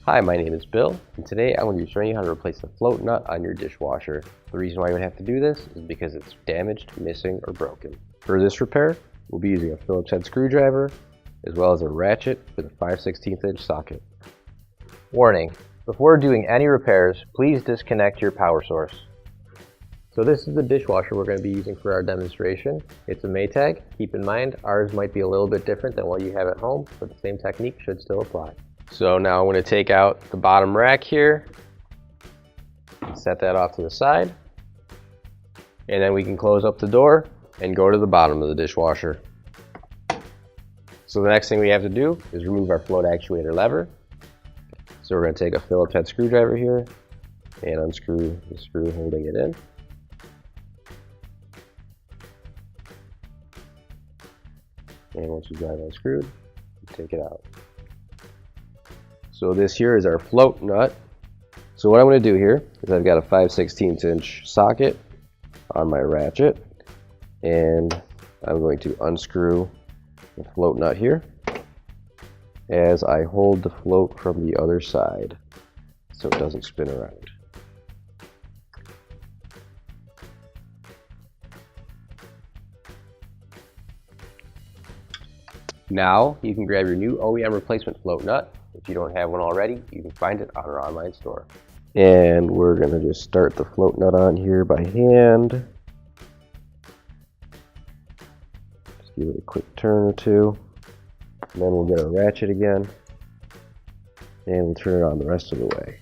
Hi, my name is Bill, and today I'm going to be showing you how to replace the float nut on your dishwasher. The reason why you would have to do this is because it's damaged, missing, or broken. For this repair, we'll be using a Phillips head screwdriver, as well as a ratchet with a 5/16 inch socket. Warning: before doing any repairs, please disconnect your power source. So this is the dishwasher we're going to be using for our demonstration. It's a Maytag. Keep in mind, ours might be a little bit different than what you have at home, but the same technique should still apply. So now I'm going to take out the bottom rack here, set that off to the side, and then we can close up the door and go to the bottom of the dishwasher. So the next thing we have to do is remove our float actuator lever. So we're going to take a Phillips head screwdriver here and unscrew the screw holding it in. And once you've got it unscrewed, you take it out. So this here is our float nut. So what I'm going to do here is I've got a 5/16 inch socket on my ratchet, and I'm going to unscrew the float nut here as I hold the float from the other side so it doesn't spin around. Now you can grab your new OEM replacement float nut. If you don't have one already, you can find it on our online store. And we're going to just start the float nut on here by hand. Just give it a quick turn or two. And then we'll get a ratchet again. And we'll turn it on the rest of the way.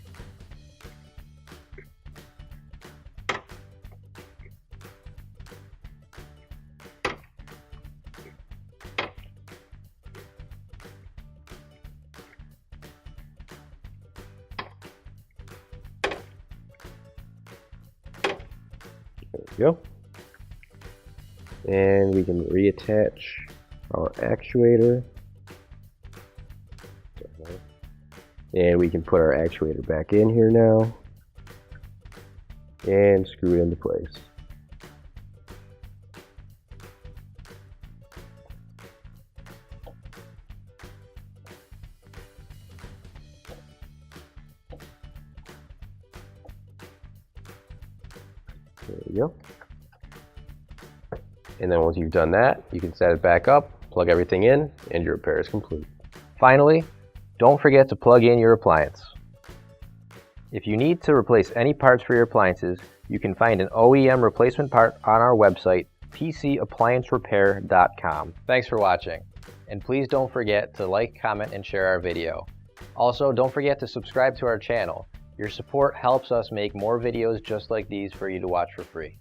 There we go. And we can reattach our actuator. And we can put our actuator back in here now and screw it into place. There we go. And then once you've done that, you can set it back up, plug everything in, and your repair is complete. Finally, don't forget to plug in your appliance. If you need to replace any parts for your appliances, you can find an OEM replacement part on our website, PCApplianceRepair.com. Thanks for watching, and please don't forget to like, comment, and share our video. Also, don't forget to subscribe to our channel. Your support helps us make more videos just like these for you to watch for free.